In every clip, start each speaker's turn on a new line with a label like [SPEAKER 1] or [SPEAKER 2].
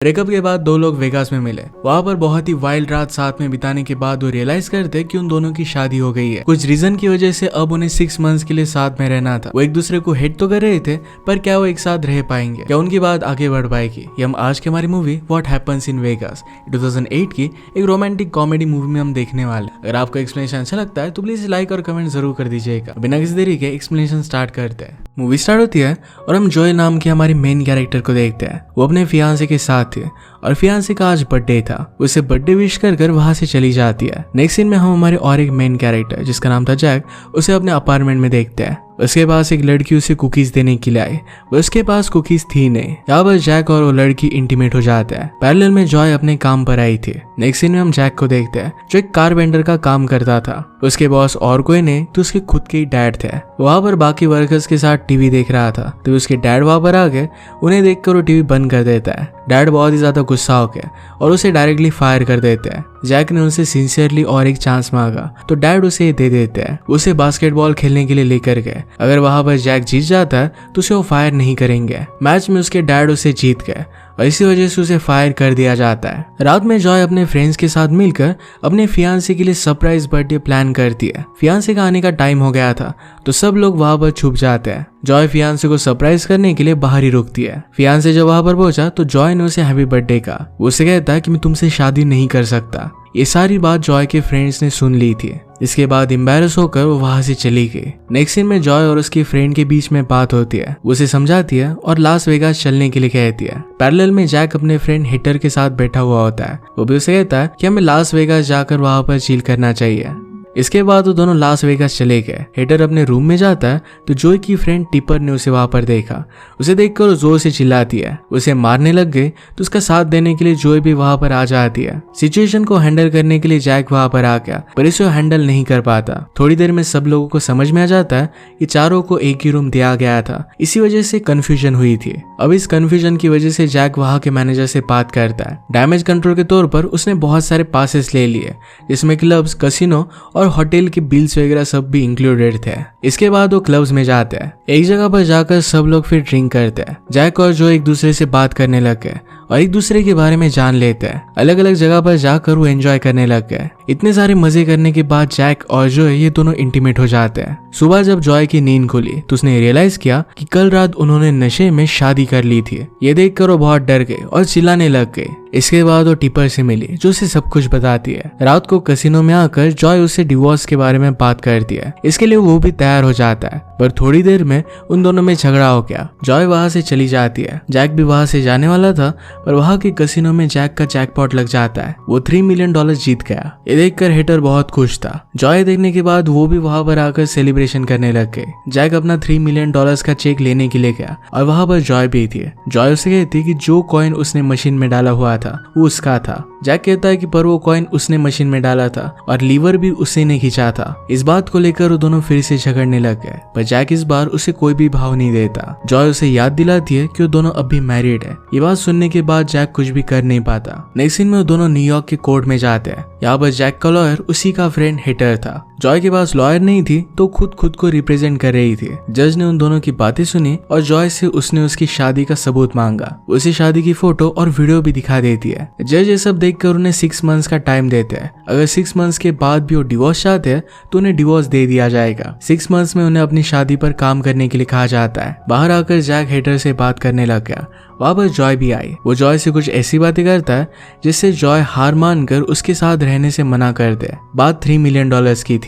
[SPEAKER 1] Breakup के बाद दो लोग वेगास में मिले। वहाँ पर बहुत ही वाइल्ड रात साथ में बिताने के बाद वो रियलाइज करते कि उन दोनों की शादी हो गई है। कुछ रीजन की वजह से अब उन्हें 6 मंथ्स के लिए साथ में रहना था। वो एक दूसरे को हेट तो कर रहे थे, पर क्या वो एक साथ रह पाएंगे, क्या उनकी बात आगे बढ़ पाएगी? ये हम आज की हमारी movie what happens in Vegas 2008 की एक रोमांटिक कॉमेडी मूवी में हम देखने वाले। अगर आपको एक्सप्लेनेशन अच्छा लगता है तो प्लीज लाइक और कमेंट जरूर कर दीजिएगा। बिना किसी देरी के एक्सप्लेनेशन स्टार्ट करते हैं। मूवी स्टार्ट होती है और हम जॉय नाम के हमारे मेन कैरेक्टर को देखते हैं। वो अपने फियांसे के साथ थे और फियांसे का आज बर्थडे था। उसे बर्थडे विश कर वहां से चली जाती है। नेक्स्ट सीन में हम हमारे और एक मेन कैरेक्टर जिसका नाम था जैक, उसे अपने अपार्टमेंट में देखते हैं। उसके पास एक लड़की उसे कुकीज देने के लिए आई, उसके पास कुकीज थी नहीं। यहाँ पर जैक और वो लड़की इंटीमेट हो जाते हैं। पैरेलल में जॉय अपने काम पर आई थी। नेक्स्ट सीन में हम जैक को देखते हैं जो एक कारपेंटर का काम करता था। उसके बॉस और कोई नहीं तो उसके खुद के ही डैड थे। वहां पर बाकी वर्कर्स के साथ टीवी देख रहा था तो उसके डैड वहां पर आ गए। उन्हें देखकर वो टीवी बंद कर देता है। डैड बहुत ही ज्यादा गुस्सा हो गया और उसे डायरेक्टली फायर कर देते हैं। जैक ने उनसे सिंसियरली और एक चांस मांगा तो डैड उसे दे देते हैं। उसे बास्केटबॉल खेलने के लिए लेकर गए। अगर वहां पर जैक जीत जाता है तो उसे वो फायर नहीं करेंगे। मैच में उसके डैड उसे जीत गए और इसी वजह से उसे फायर कर दिया जाता है। रात में जॉय अपने फ्रेंड्स के साथ मिलकर अपने फियांसे के लिए सरप्राइज बर्थडे प्लान करती है। फियांसे का आने का टाइम हो गया था तो सब लोग वहां पर छुप जाते हैं। जॉय फियांसे को सरप्राइज करने के लिए बाहर ही रुकती है। फियांसे जब वहां पर पहुंचा तो जॉय ने उसे हैप्पी बर्थडे कहा। उसे कहता है कि मैं तुमसे शादी नहीं कर सकता। ये सारी बात जॉय के फ्रेंड्स ने सुन ली थी। इसके बाद एम्बैरस होकर वो वहां से चली गई। नेक्स्ट सीन में जॉय और उसकी फ्रेंड के बीच में बात होती है। उसे समझाती है और लास वेगास चलने के लिए कहती है। पैरेलल में जैक अपने फ्रेंड हिटर के साथ बैठा हुआ होता है। वो भी उसे कहता है कि हमें लास वेगास जाकर वहां पर चिल करना चाहिए। इसके बाद वो दोनों लास वेगास चले गए। हिटर अपने रूम में जाता है तो जॉय की फ्रेंड टिपर ने उसे वहां पर देखा। उसे देखकर वो जोर से चिल्लाती है। उसे मारने लग गए तो उसका साथ देने के लिए जॉय भी वहां पर आ जाती है। सिचुएशन को हैंडल करने के लिए जैक वहां पर आ गया पर इसे हैंडल नहीं कर पाता। थोड़ी देर में सब लोगों को समझ में आ जाता है कि चारों को एक ही रूम दिया गया था। इसी वजह से कंफ्यूजन हुई थी। अब इस कंफ्यूजन की वजह से जैक वहां के मैनेजर से बात करता है। डैमेज कंट्रोल के तौर पर उसने बहुत सारे पासेस ले लिए जिसमें क्लब्स, कैसीनो और होटल के बिल्स वगैरह सब भी इंक्लूडेड थे। इसके बाद वो क्लब्स में जाते हैं। एक जगह पर जाकर सब लोग फिर ड्रिंक करते हैं। जैक और जो एक दूसरे से बात करने लग गए और एक दूसरे के बारे में जान लेते हैं। अलग अलग जगह पर जाकर वो एंजॉय करने लग गए। इतने सारे मजे करने के बाद जैक और जॉय ये दोनों इंटीमेट हो जाते हैं। सुबह जब जॉय की नींद खुली तो उसने रियलाइज किया कि कल रात उन्होंने नशे में शादी कर ली थी। ये देखकर वो बहुत डर गए और चिल्लाने लग गए। इसके बाद वो टिपर से मिली जो उसे सब कुछ बताती है। रात को कैसीनो में आकर जॉय उससे डिवोर्स के बारे में बात करती है। इसके लिए वो भी तैयार हो जाता है पर थोड़ी देर में उन दोनों में झगड़ा हो गया। जॉय वहां से चली जाती है। जैक भी वहां से जाने वाला था पर वहां के कैसीनो में जैक का जैकपॉट लग जाता है। वो $3 मिलियन जीत गया। ये देखकर हिटर बहुत खुश था। जॉय देखने के बाद वो भी वहां पर आकर सेलिब्रेशन करने लग गए। जैक अपना $3 मिलियन का चेक लेने के लिए गया और वहां पर जॉय भी थी। जॉय उसे कहती कि जो कॉइन उसने मशीन में डाला हुआ था वो उसका था। जैक कहता है कि पर वो कॉइन उसने मशीन में डाला था और लीवर भी उसी ने खींचा था। इस बात को लेकर वो दोनों फिर से झगड़ने लग गए पर जैक इस बार उसे कोई भी भाव नहीं देता। जॉय उसे याद दिलाती है कि वो दोनों अब भी मैरिड है। ये बात सुनने के बाद जैक कुछ भी कर नहीं पाता। नेक्स्ट सीन में वो दोनों न्यूयॉर्क के कोर्ट में जाते हैं। यहाँ पर जैक का लॉयर उसी का फ्रेंड हिटर था। जॉय के पास लॉयर नहीं थी तो खुद को रिप्रेजेंट कर रही थी। जज ने उन दोनों की बातें सुनी और जॉय से उसने उसकी शादी का सबूत मांगा। उसे शादी की फोटो और वीडियो भी दिखा देती है। जज ये सब देखकर उन्हें 6 मंथ्स का टाइम देते हैं। अगर 6 मंथ्स के बाद भी वो डिवोर्स चाहते हैं तो उन्हें डिवोर्स दे दिया जाएगा। 6 मंथ्स में उन्हें अपनी शादी पर काम करने के लिए कहा जाता है। बाहर आकर जैक हिटर से बात करने लग गया। वहां पर जॉय भी आई। वो जॉय से कुछ ऐसी बातें करता है जिससे जॉय हार मानकर उसके साथ रहने से मना कर दे। बात $3 मिलियन की थी।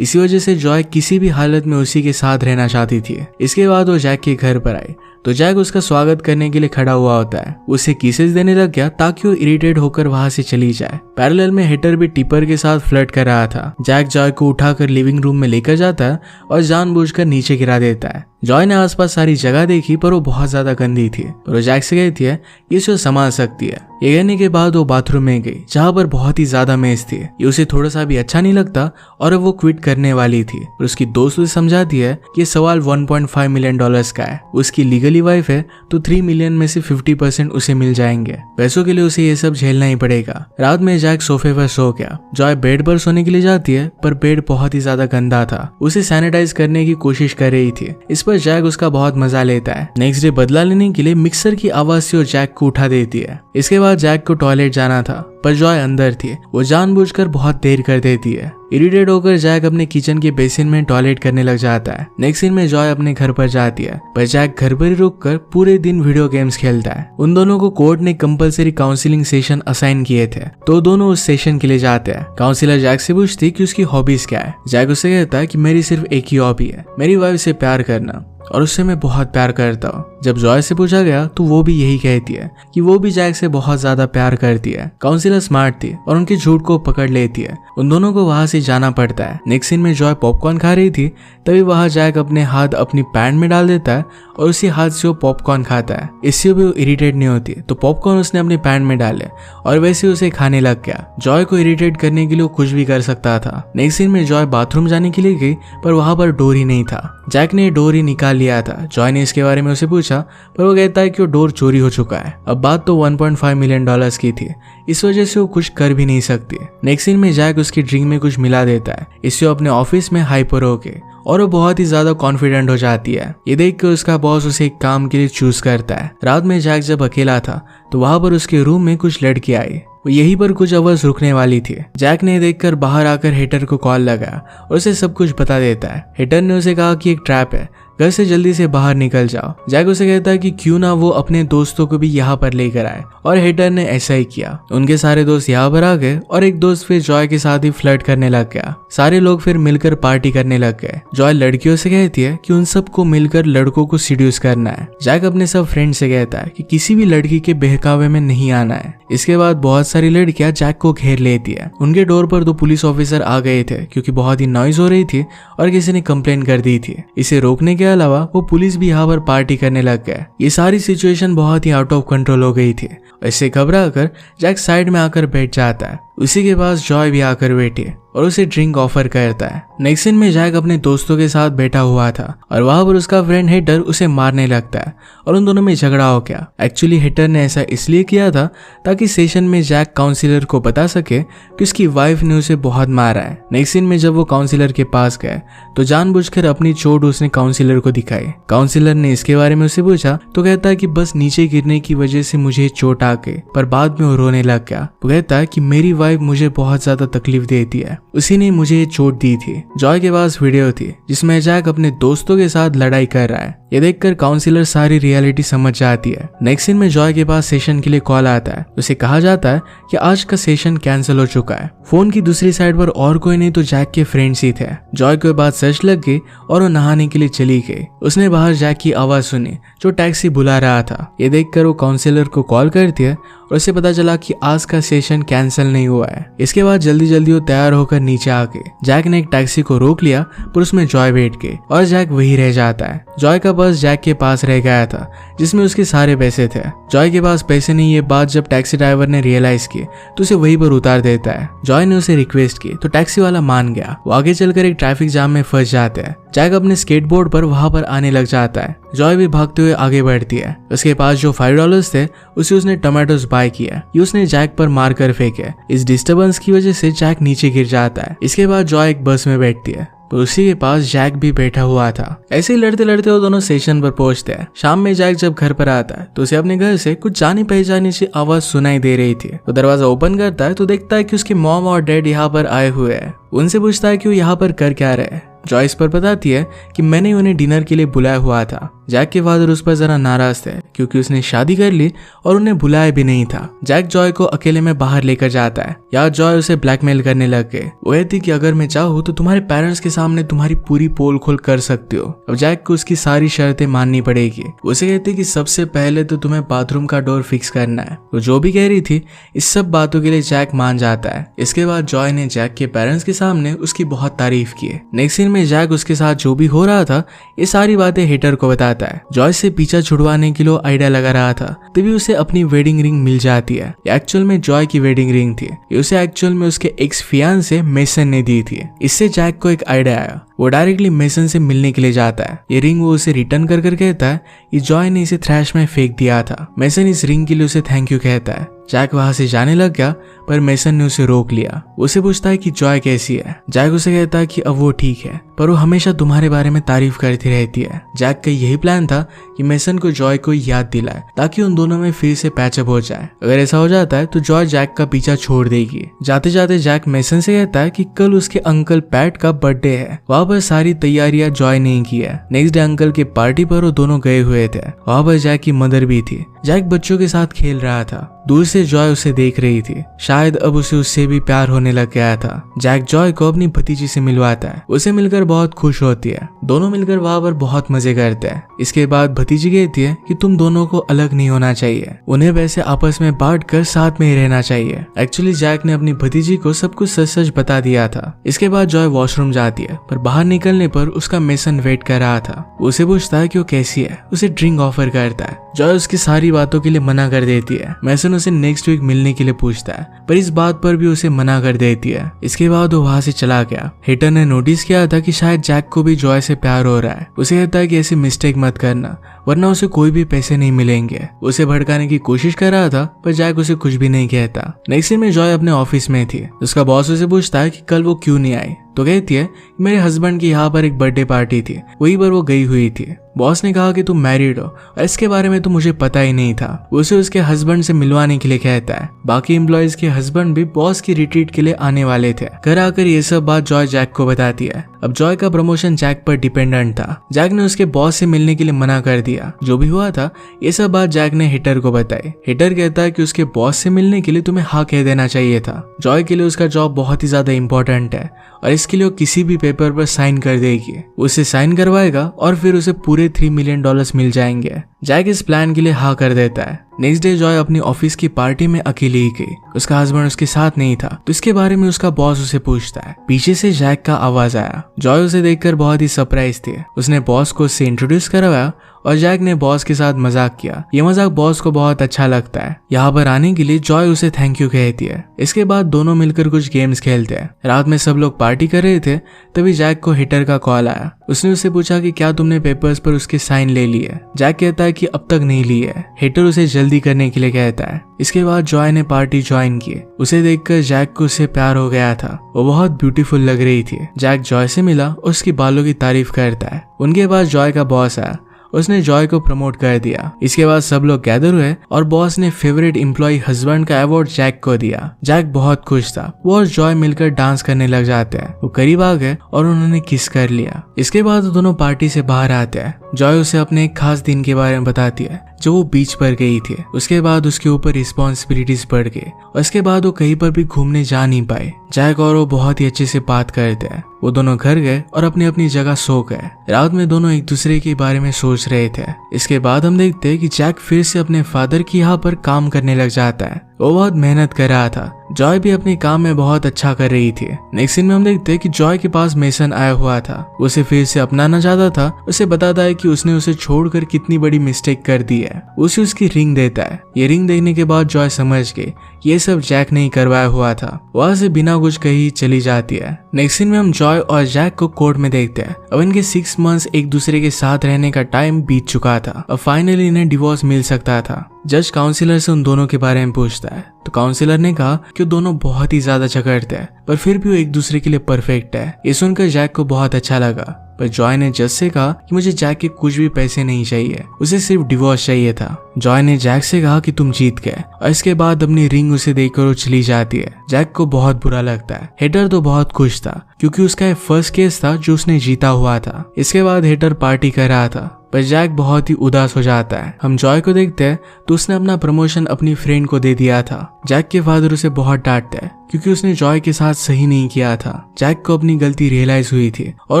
[SPEAKER 1] इसी वजह से जॉय किसी भी हालत में उसी के साथ रहना चाहती थी। इसके बाद वो जैक के घर पर आई तो जैक उसका स्वागत करने के लिए खड़ा हुआ होता है। उसे किसेस देने लग गया ताकि वो इरिटेट होकर वहां से चली जाए। पैरेलल में हिटर भी टिपर के साथ फ्लर्ट कर रहा था। जैक जॉय को उठाकर लिविंग रूम में लेकर जाता है और जानबूझकर नीचे गिरा देता है। जॉय ने आसपास सारी जगह देखी पर वो बहुत ज्यादा गंदी थी पर वो जैक से कहती है कि इसे संभाल सकती है। ये कहने के बाद वो बाथरूम में गई जहाँ पर बहुत ही ज्यादा मेज थी। ये उसे थोड़ा सा भी अच्छा नहीं लगता और अब वो क्विट करने वाली थी। और उसकी दोस्त उसे समझाती है कि ये सवाल $1.5 मिलियन का है। उसकी लीगली वाइफ है तो 3 मिलियन में से 50% उसे मिल जाएंगे। पैसों के लिए उसे ये सब झेलना ही पड़ेगा। रात में जैक सोफे पर सो गया। जॉय बेड पर सोने के लिए जाती है पर बेड बहुत ही ज्यादा गंदा था। उसे सैनिटाइज करने की कोशिश कर रही थी। इस पर जैक उसका बहुत मजा लेता है। नेक्स्ट डे बदला लेने के लिए मिक्सर की आवाज से वो जैक को उठा देती है। इसके बाद जैक को टॉयलेट जाना था पर जॉय अंदर थी। वो जानबूझकर बहुत देर कर देती है। इरिटेट होकर जैक अपने किचन के बेसिन में टॉयलेट करने लग जाता है। नेक्स्ट सीन में जॉय अपने घर पर जाती है पर जैक घर पर ही रुककर पूरे दिन वीडियो गेम्स खेलता है। उन दोनों को कोर्ट ने कंपलसरी काउंसलिंग सेशन असाइन किए थे तो दोनों उस सेशन के लिए जाते हैं। काउंसिलर जैक से पूछती कि उसकी हॉबीज क्या है। जैक उससे कहता है कि मेरी सिर्फ एक ही हॉबी है, मेरी वाइफ से प्यार करना और उससे मैं बहुत प्यार करता हूँ। जब जॉय से पूछा गया तो वो भी यही कहती है कि वो भी जैक से बहुत ज्यादा प्यार करती है। काउंसिलर स्मार्ट थी और उनके झूठ को पकड़ लेती है। उन दोनों को वहां से जाना पड़ता है। नेक्स्ट सीन में जॉय पॉपकॉर्न खा रही थी तभी वहां जैक अपने हाथ अपनी पैंट में डाल देता है और उसी हाथ से वो पॉपकॉर्न खाता है। इससे भी वो इरिटेट नहीं होती तो पॉपकॉर्न उसने अपनी पैंट में डाले और वैसे उसे खाने लग गया। जॉय को इरिटेट करने के लिए कुछ भी कर सकता था। नेक्स्ट सीन में जॉय बाथरूम जाने के लिए गई पर वहां पर डोर ही नहीं था। जैक ने डोर ही निकाल लिया था। जॉय ने इसके बारे में उसे पूछा पर वो कहता है कि वो डोर चोरी हो चुका है। अब बात तो 1.5 मिलियन डॉलर्स की थी, इस वजह से वो कुछ कर भी नहीं सकती। नेक्स्ट सीन में जैक उसकी ड्रिंक में कुछ मिला देता है। इससे वो अपने ऑफिस में हाइपर होके और वो बहुत ही ज्यादा कॉन्फिडेंट हो जाती है। ये देख कर उसका बॉस उसे एक काम के लिए चूज करता है। रात में जैक जब अकेला था तो वहां पर उसके रूम में कुछ लड़की आई। वो यहीं पर कुछ आवाज रुकने वाली थी। जैक ने देखकर बाहर आकर हेटर को कॉल लगाया और उसे सब कुछ बता देता है। हेटर ने उसे कहा कि एक ट्रैप है, घर से जल्दी से बाहर निकल जाओ। जैक उसे कहता है कि क्यों ना वो अपने दोस्तों को भी यहाँ पर लेकर आए और हेटर ने ऐसा ही किया। उनके सारे दोस्त यहाँ पर आ गए और एक दोस्त फिर जॉय के साथ ही फ्लर्ट करने लग गया। सारे लोग फिर मिलकर पार्टी करने लग गए। जॉय लड़कियों से कहती है कि उन सबको मिलकर लड़कों को सीड्यूस करना है। जैक अपने सब फ्रेंड से कहता है कि किसी भी लड़की के बहकावे में नहीं आना है। इसके बाद बहुत सारी लड़कियां जैक को घेर लेती है। उनके डोर पर 2 पुलिस ऑफिसर आ गए थे क्योंकि बहुत ही नॉइज हो रही थी और किसी ने कंप्लेन कर दी थी। इसे रोकने के अलावा वो पुलिस भी यहाँ पर पार्टी करने लग गए। ये सारी सिचुएशन बहुत ही आउट ऑफ कंट्रोल हो गई थी। इससे घबरा कर जैक साइड में आकर बैठ जाता है। उसी के पास जॉय भी आकर बैठी और उसे ड्रिंक ऑफर करता है। नेक्स्ट सीन में जैक अपने दोस्तों के साथ बैठा हुआ था और वहां पर उसका फ्रेंड हेटर उसे मारने लगता है और उन दोनों में झगड़ा हो गया। एक्चुअली हेटर ने ऐसा इसलिए किया था ताकि सेशन में जैक काउंसिलर को बता सके कि उसकी वाइफ ने उसे बहुत मारा है। नेक्स्ट सीन में जब वो काउंसिलर के पास गए तो जानबूझकर अपनी चोट उसने काउंसिलर को दिखाई। काउंसिलर ने इसके बारे में उससे पूछा तो कहता है कि बस नीचे गिरने की वजह से मुझे चोट आ गई, पर बाद में वो रोने लग गया। वो कहता है कि मेरी वाइफ मुझे बहुत ज्यादा तकलीफ देती है, उसी ने मुझे ये चोट दी थी। जॉय के पास वीडियो थी जिसमें जैक अपने दोस्तों के साथ लड़ाई कर रहा है। ये देखकर काउंसिलर सारी रियलिटी समझ जाती है। नेक्स्ट सीन में जॉय के पास सेशन के लिए कॉल आता है। उसे कहा जाता है कि आज का सेशन कैंसिल हो चुका है। फोन की दूसरी साइड पर और कोई नहीं तो जैक के फ्रेंड्स ही थे। जॉय को बात सच लग गई और वो नहाने के लिए चली गई। उसने बाहर जैक की आवाज सुनी जो टैक्सी बुला रहा था। ये देखकर वो काउंसिलर को कॉल करती है और उसे पता चला कि आज का सेशन कैंसिल नहीं हुआ है। इसके बाद जल्दी जल्दी वो तैयार होकर नीचे आ गए। जैक ने एक टैक्सी को रोक लिया पर उसमें जॉय बैठ गई और जैक वही रह जाता है। जॉय का पर्स जैक के पास रह गया था जिसमें उसके सारे पैसे थे। जॉय के पास पैसे नहीं, ये बात जब टैक्सी ड्राइवर ने रियलाइज की तो उसे वहीं पर उतार देता है। जॉय ने उसे रिक्वेस्ट की तो टैक्सी वाला मान गया। वो आगे चलकर एक ट्रैफिक जाम में फंस जाते हैं। जैक अपने स्केटबोर्ड पर वहां पर आने लग जाता है। जॉय भी भागते हुए आगे बढ़ती है। उसके पास जो $5 थे उसे उसने टोमेटोज बाय किया। ये उसने जैक पर मार कर फेंके। इस डिस्टर्बेंस की वजह से जैक नीचे गिर जाता है। इसके बाद जॉय एक बस में बैठती है पर उसी के पास जैक भी बैठा हुआ था। ऐसे ही लड़ते लड़ते वो दोनों स्टेशन पर पहुंचते हैं। शाम में जैक जब घर पर आता है तो उसे अपने घर से कुछ जानी पहचानी सी आवाज सुनाई दे रही थी। वो दरवाजा ओपन करता है तो देखता है कि उसकी मॉम और डैड यहाँ पर आए हुए हैं। उनसे पूछता है कि वो यहाँ पर कर क्या रहे। जॉयस पर बताती है कि मैंने उन्हें डिनर के लिए बुलाया हुआ था। जैक के फादर उस पर जरा नाराज थे क्योंकि उसने शादी कर ली और उन्हें बुलाया भी नहीं था। जैक जॉय को अकेले में बाहर लेकर जाता है। यार जॉय उसे ब्लैकमेल करने लग गए। वो कहती कि अगर मैं चाहूँ तो तुम्हारे पेरेंट्स के सामने तुम्हारी पूरी पोल खोल कर सकती हो। अब जैक को उसकी सारी शर्तें माननी पड़ेगी। उसे कहती कि सबसे पहले तो तुम्हें बाथरूम का डोर फिक्स करना है। वो जो भी कह रही थी इस सब बातों के लिए जैक मान जाता है। इसके बाद जॉय ने जैक के पेरेंट्स के सामने उसकी बहुत तारीफ की। नेक्स्ट सीन में जैक उसके साथ जो भी हो रहा था ये सारी बातें हेटर को बताता है। जॉय से पीछा छुड़वाने के लिए आइडिया लगा रहा था तभी उसे अपनी वेडिंग रिंग मिल जाती है। एक्चुअल में जॉय की वेडिंग रिंग थी। ये उसे एक्चुअल में उसके एक्स फियांसे मेसन ने दी थी। इससे जैक को एक आइडिया आया। वो डायरेक्टली मेसन से मिलने के लिए जाता है। ये रिंग वो उसे रिटर्न कर कहता है कि जॉय ने इसे थ्रैश में फेंक दिया था। मेसन इस रिंग के लिए उसे थैंक यू कहता है। जैक वहां से जाने लग गया पर मेसन ने उसे रोक लिया। उसे पूछता है कि जॉय कैसी है। जैक उसे कहता है कि अब वो ठीक है, पर वो हमेशा तुम्हारे बारे में तारीफ करती रहती है। जैक का यही प्लान था कि मेसन को जॉय को याद दिलाए ताकि उन दोनों में फिर से पैचअप हो जाए। अगर ऐसा हो जाता है तो जॉय जैक का पीछा छोड़ देगी। जाते जाते जैक मेसन से कहता है कि कल उसके अंकल पैट का बर्थडे है, वहाँ पर सारी तैयारियां जॉय नहीं की है। नेक्स्ट डे अंकल के पार्टी पर वो दोनों गए हुए थे। वहाँ पर जैक की मदर भी थी। जैक बच्चों के साथ खेल रहा था। दूर से जॉय उसे देख रही थी। शायद अब उसे उससे भी प्यार होने लग गया था। जैक जॉय को अपनी भतीजी से मिलवाता है। उसे मिलकर बहुत खुश होती है। दोनों मिलकर वहाँ पर बहुत मजे करते हैं। इसके बाद भतीजी कहती है कि तुम दोनों को अलग नहीं होना चाहिए, उन्हें वैसे आपस में बांट कर साथ में ही रहना चाहिए। एक्चुअली जैक ने अपनी भतीजी को सब कुछ सच सच बता दिया था। इसके बाद जॉय वॉशरूम जाती है, पर बाहर निकलने पर उसका मेसन वेट कर रहा था। उसे पूछता है कि वो कैसी है। उसे ड्रिंक ऑफर करता है। जॉय उसकी सारी बातों के लिए मना कर देती है। मेसन उसे नेक्स्ट वीक मिलने के लिए पूछता है, पर इस बात पर भी उसे मना कर देती है। इसके बाद वो वहां से चला गया। हेटर ने नोटिस किया था कि शायद जैक को भी जॉय से प्यार हो रहा है। उसे कहता है कि ऐसी मिस्टेक मत करना, वरना उसे कोई भी पैसे नहीं मिलेंगे। उसे भड़काने की कोशिश कर रहा था, पर जैक उसे कुछ भी नहीं कहता। नेक्स्ट दिन में जॉय अपने ऑफिस में थी। उसका बॉस उसे पूछता है कि कल वो क्यों नहीं आई, तो कहती है मेरे हस्बैंड की यहाँ पर एक बर्थडे पार्टी थी, वहीं पर वो गई हुई थी। बॉस ने कहा कि तुम मैरिड हो और इसके बारे में तो मुझे पता ही नहीं था। उसे उसके हस्बैंड से मिलवाने के लिए कहता है। बाकी एम्प्लॉयज के हस्बैंड भी बॉस की रिट्रीट के लिए आने वाले थे। घर आकर ये सब बात जॉय जैक को बताती है। अब जॉय का प्रमोशन जैक पर डिपेंडेंट था। जैक ने उसके बॉस से मिलने के लिए मना कर दिया। जो भी हुआ था ये सब बात जैक ने हिटर को बताई। हिटर कहता है कि उसके बॉस से मिलने के लिए तुम्हें हाँ कह देना चाहिए था। जॉय के लिए उसका जॉब बहुत ही ज्यादा इंपॉर्टेंट है और इसके लिए वो किसी भी पेपर पर साइन कर देगी। उसे साइन करवाएगा और फिर उसे पूरे $3 मिलियन मिल जाएंगे। जैक इस प्लान के लिए हाँ कर देता है। नेक्स्ट डे जॉय अपनी ऑफिस की पार्टी में अकेली ही गई। उसका हस्बैंड उसके साथ नहीं था, तो इसके बारे में उसका बॉस उसे पूछता है। पीछे से जैक का आवाज आया। जॉय उसे देखकर बहुत ही सरप्राइज थी। उसने बॉस को उससे इंट्रोड्यूस करवाया और जैक ने बॉस के साथ मजाक किया। ये मजाक बॉस को बहुत अच्छा लगता है। यहाँ पर आने के लिए जॉय उसे थैंक यू कहती है। इसके बाद दोनों मिलकर कुछ गेम्स खेलते हैं। रात में सब लोग पार्टी कर रहे थे, तभी जैक को हिटर का कॉल आया। उसने उससे पूछा कि क्या तुमने पेपर्स पर उसके साइन ले लिए। जैक कहता है कि अब तक नहीं लिए। हिटर उसे जल्दी करने के लिए कहता है। इसके बाद जॉय ने पार्टी ज्वाइन की। उसे देखकर जैक को उससे प्यार हो गया था। वो बहुत ब्यूटीफुल लग रही थी। जैक जॉय से मिला और उसकी बालों की तारीफ करता है। उनके पास जॉय का बॉस आया। उसने जॉय को प्रमोट कर दिया। इसके बाद सब लोग गैदर हुए और बॉस ने फेवरेट एम्प्लॉय हस्बैंड का अवार्ड जैक को दिया। जैक बहुत खुश था। वो और जॉय मिलकर डांस करने लग जाते हैं। वो करीब आ गए और उन्होंने किस कर लिया। इसके बाद दोनों पार्टी से बाहर आते हैं। जॉय उसे अपने एक खास दिन के बारे में बताती है जो वो बीच पर गई थी। उसके बाद उसके ऊपर रिस्पॉन्सिबिलिटीज बढ़ गई और इसके बाद वो कहीं पर भी घूमने जा नहीं पाए। जैक और वो बहुत ही अच्छे से बात करते हैं। वो दोनों घर गए और अपनी अपनी जगह सो गए। रात में दोनों एक दूसरे के बारे में सोच रहे थे। इसके बाद हम देखते हैं कि जैक फिर से अपने फादर की यहाँ पर काम करने लग जाता है। वो बहुत मेहनत कर रहा था। जॉय भी अपने काम में बहुत अच्छा कर रही थी। नेक्स्ट सीन में हम देखते हैं कि जॉय के पास मेसन आया हुआ था। उसे फिर से अपनाना चाहता था। उसे बताता है कि उसने उसे छोड़कर कितनी बड़ी मिस्टेक कर दी है। उसे उसकी रिंग देता है। ये रिंग देखने के बाद जॉय समझ गई ये सब जैक ने ही करवाया हुआ था। वहां से बिना कुछ कही चली जाती है। नेक्स्ट सीन में हम जॉय और जैक को कोर्ट में देखते हैं। अब इनके 6 मंथ्स एक दूसरे के साथ रहने का टाइम बीत चुका था। अब फाइनली इन्हें डिवोर्स मिल सकता था। जज काउंसिलर से उन दोनों के बारे में पूछता है, तो काउंसिलर ने कहा कि दोनों बहुत ही ज्यादा झगड़ते हैं, पर फिर भी वो एक दूसरे के लिए परफेक्ट है। ये सुनकर जैक को बहुत अच्छा लगा, पर जॉय ने जज से कहा कि मुझे जैक के कुछ भी पैसे नहीं चाहिए, उसे सिर्फ डिवोर्स चाहिए था। जॉय ने जैक से कहा कि तुम जीत गए और इसके बाद अपनी रिंग उसे देकर वो चली जाती है। जैक को बहुत बुरा लगता है। हेटर तो बहुत खुश था क्योंकि उसका ये फर्स्ट केस था जो उसने जीता हुआ था। इसके बाद हेटर पार्टी कर रहा था, पर जैक बहुत ही उदास हो जाता है। हम जॉय को देखते हैं तो उसने अपना प्रमोशन अपनी फ्रेंड को दे दिया था। जैक के फादर उसे बहुत डांटते हैं क्योंकि उसने जॉय के साथ सही नहीं किया था। जैक को अपनी गलती रियलाइज हुई थी और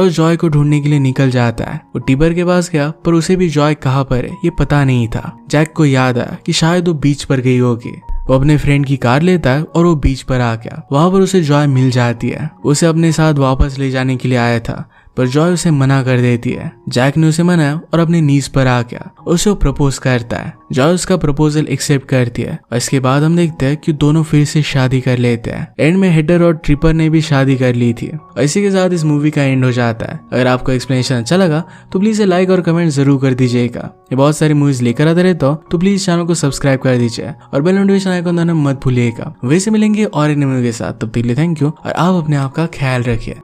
[SPEAKER 1] वो जॉय को ढूंढने के लिए निकल जाता है। वो टिबर के पास गया, पर उसे भी जॉय कहाँ पर है ये पता नहीं था। जैक को याद आया कि शायद वो बीच पर गई होगी। वो अपने फ्रेंड की कार लेता है और वो बीच पर आ गया। वहां पर उसे जॉय मिल जाती है। उसे अपने साथ वापस ले जाने के लिए आया था, पर जॉय उसे मना कर देती है। जैक ने उसे मनाया और अपनी नीज पर आ गया उसे प्रपोज करता है। जॉय उसका प्रपोजल एक्सेप्ट करती है और इसके बाद हम देखते हैं कि दोनों फिर से शादी कर लेते हैं। एंड में हेडर और ट्रिपर ने भी शादी कर ली थी और इसी के साथ इस मूवी का एंड हो जाता है। अगर आपको एक्सप्लेनेशन अच्छा लगा तो प्लीज लाइक और कमेंट जरूर कर दीजिएगा। ये बहुत सारी मूवीज लेकर आते रहता हो तो प्लीज चैनल को सब्सक्राइब कर दीजिए और बेल नोटिफिकेशन आइकन दबाना मत भूलिएगा। वैसे मिलेंगे और एक नई मूवी के साथ, तब तक के लिए थैंक यू और आप अपने आप का ख्याल रखिए।